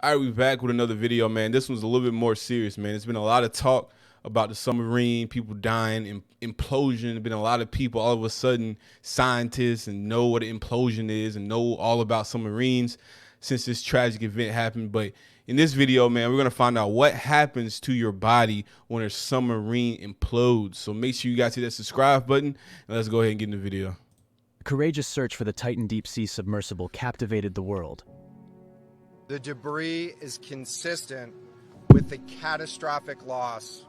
All right, we back with another video, man. This one's a little bit more serious, man. There's been a lot of talk about the submarine, people dying, implosion. There's been a lot of people, all of a sudden, scientists, and know what an implosion is and know all about submarines since this tragic event happened. But in this video, man, we're going to find out what happens to your body when a submarine implodes. So make sure you guys hit that subscribe button, and let's go ahead and get in the video. A courageous search for the Titan deep-sea submersible captivated the world. The debris is consistent with the catastrophic loss.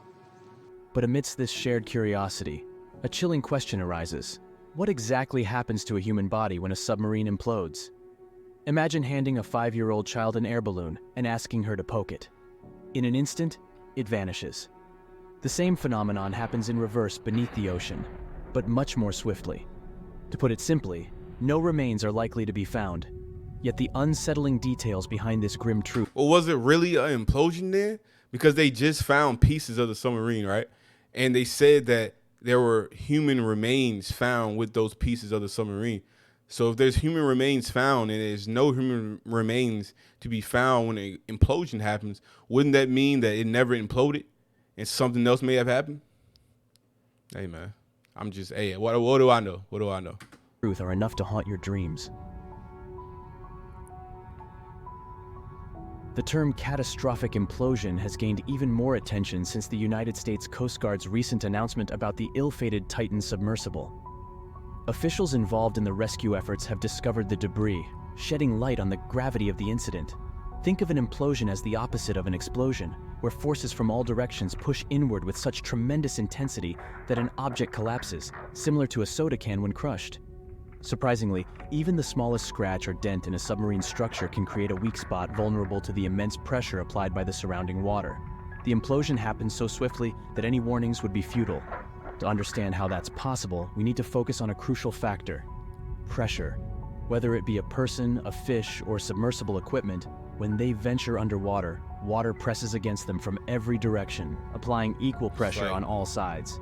But amidst this shared curiosity, a chilling question arises. What exactly happens to a human body when a submarine implodes? Imagine handing a 5-year-old child an air balloon and asking her to poke it. In an instant, it vanishes. The same phenomenon happens in reverse beneath the ocean, but much more swiftly. To put it simply, no remains are likely to be found. Yet the unsettling details behind this grim truth. Well, was it really an implosion then? Because they just found pieces of the submarine, right? And they said that there were human remains found with those pieces of the submarine. So if there's human remains found and there's no human remains to be found when an implosion happens, wouldn't that mean that it never imploded and something else may have happened? Hey, man, what do I know? What do I know? Truth are enough to haunt your dreams. The term catastrophic implosion has gained even more attention since the United States Coast Guard's recent announcement about the ill-fated Titan submersible. Officials involved in the rescue efforts have discovered the debris, shedding light on the gravity of the incident. Think of an implosion as the opposite of an explosion, where forces from all directions push inward with such tremendous intensity that an object collapses, similar to a soda can when crushed. Surprisingly, even the smallest scratch or dent in a submarine structure can create a weak spot vulnerable to the immense pressure applied by the surrounding water. The implosion happens so swiftly that any warnings would be futile. To understand how that's possible, we need to focus on a crucial factor: pressure. Whether it be a person, a fish, or submersible equipment, when they venture underwater, water presses against them from every direction, applying equal pressure on all sides.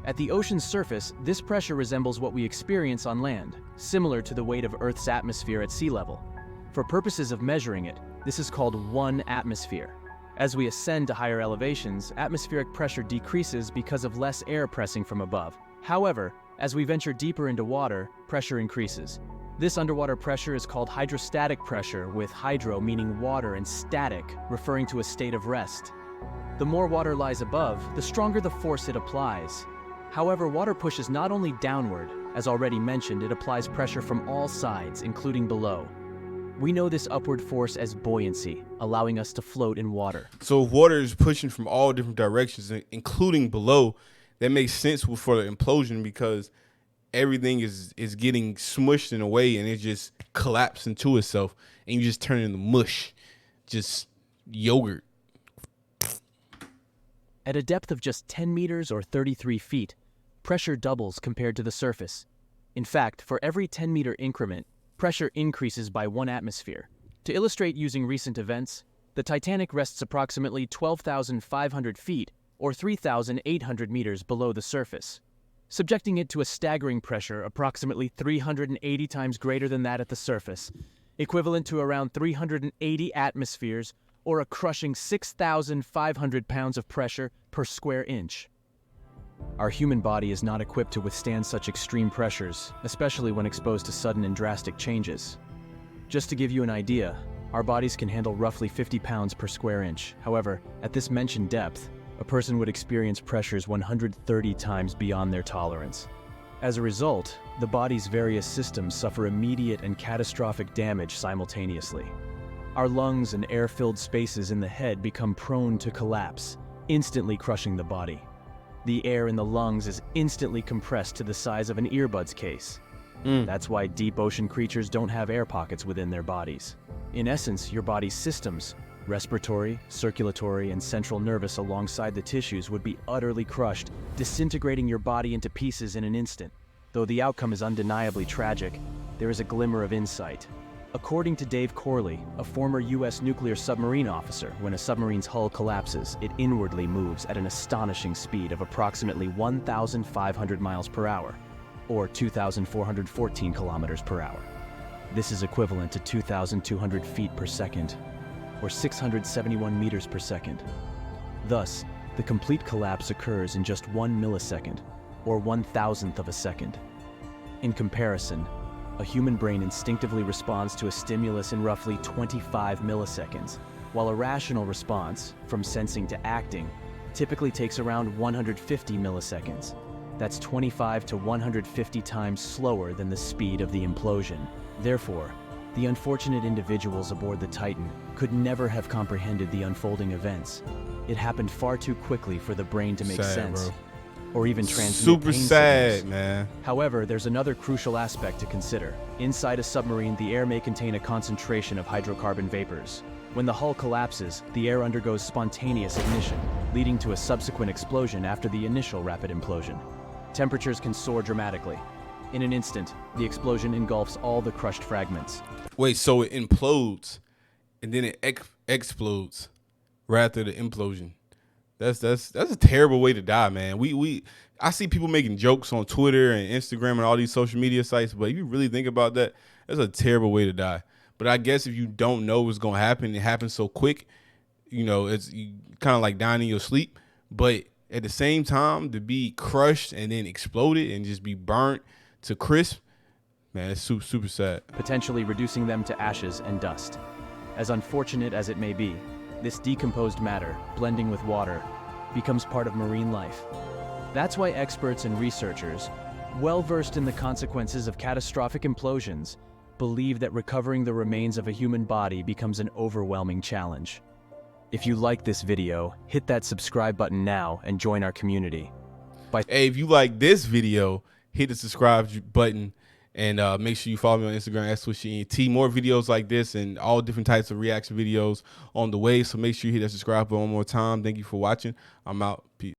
At the ocean's surface, this pressure resembles what we experience on land, similar to the weight of Earth's atmosphere at sea level. For purposes of measuring it, this is called 1 atmosphere. As we ascend to higher elevations, atmospheric pressure decreases because of less air pressing from above. However, as we venture deeper into water, pressure increases. This underwater pressure is called hydrostatic pressure, with hydro meaning water and static referring to a state of rest. The more water lies above, the stronger the force it applies. However, water pushes not only downward, as already mentioned, it applies pressure from all sides, including below. We know this upward force as buoyancy, allowing us to float in water. So if water is pushing from all different directions, including below, that makes sense for the implosion because everything is getting smushed in a way and it just collapses into itself and you just turn it into mush, just yogurt. At a depth of just 10 meters or 33 feet, pressure doubles compared to the surface. In fact, for every 10-meter increment, pressure increases by 1 atmosphere. To illustrate using recent events, the Titanic rests approximately 12,500 feet or 3,800 meters below the surface, subjecting it to a staggering pressure approximately 380 times greater than that at the surface, equivalent to around 380 atmospheres or a crushing 6,500 pounds of pressure per square inch. Our human body is not equipped to withstand such extreme pressures, especially when exposed to sudden and drastic changes. Just to give you an idea, our bodies can handle roughly 50 pounds per square inch. However, at this mentioned depth, a person would experience pressures 130 times beyond their tolerance. As a result, the body's various systems suffer immediate and catastrophic damage simultaneously. Our lungs and air-filled spaces in the head become prone to collapse, instantly crushing the body. The air in the lungs is instantly compressed to the size of an earbuds case. That's why deep ocean creatures don't have air pockets within their bodies. In essence, your body's systems, respiratory, circulatory, and central nervous alongside the tissues would be utterly crushed, disintegrating your body into pieces in an instant. Though the outcome is undeniably tragic, there is a glimmer of insight. According to Dave Corley, a former U.S. nuclear submarine officer, when a submarine's hull collapses, it inwardly moves at an astonishing speed of approximately 1,500 miles per hour, or 2,414 kilometers per hour. This is equivalent to 2,200 feet per second. or 671 meters per second. Thus, the complete collapse occurs in just 1 millisecond, or 1,000th of a second. In comparison, a human brain instinctively responds to a stimulus in roughly 25 milliseconds, while a rational response, from sensing to acting, typically takes around 150 milliseconds. That's 25 to 150 times slower than the speed of the implosion. Therefore, the unfortunate individuals aboard the Titan could never have comprehended the unfolding events. It happened far too quickly for the brain to make Sad, sense, bro. or even transmit Super pain sad, signals. man. However, there's another crucial aspect to consider. Inside a submarine, the air may contain a concentration of hydrocarbon vapors. When the hull collapses, the air undergoes spontaneous ignition, leading to a subsequent explosion after the initial rapid implosion. Temperatures can soar dramatically. In an instant, the explosion engulfs all the crushed fragments. Wait, so it implodes and then it explodes right after the implosion. That's a terrible way to die, man. I see people making jokes on Twitter and Instagram and all these social media sites, but if you really think about that, that's a terrible way to die. But I guess if you don't know what's gonna happen, it happens so quick, it's kind of like dying in your sleep. But at the same time, to be crushed and then exploded and just be burnt to crisp, man, it's super, super sad. Potentially reducing them to ashes and dust. As unfortunate as it may be, this decomposed matter, blending with water, becomes part of marine life. That's why experts and researchers, well versed in the consequences of catastrophic implosions, believe that recovering the remains of a human body becomes an overwhelming challenge. If you like this video, hit that subscribe button now and join our community. Hey, if you like this video, hit the subscribe button and make sure you follow me on Instagram at Swisherent. More videos like this and all different types of reaction videos on the way. So make sure you hit that subscribe button one more time. Thank you for watching. I'm out. Peace.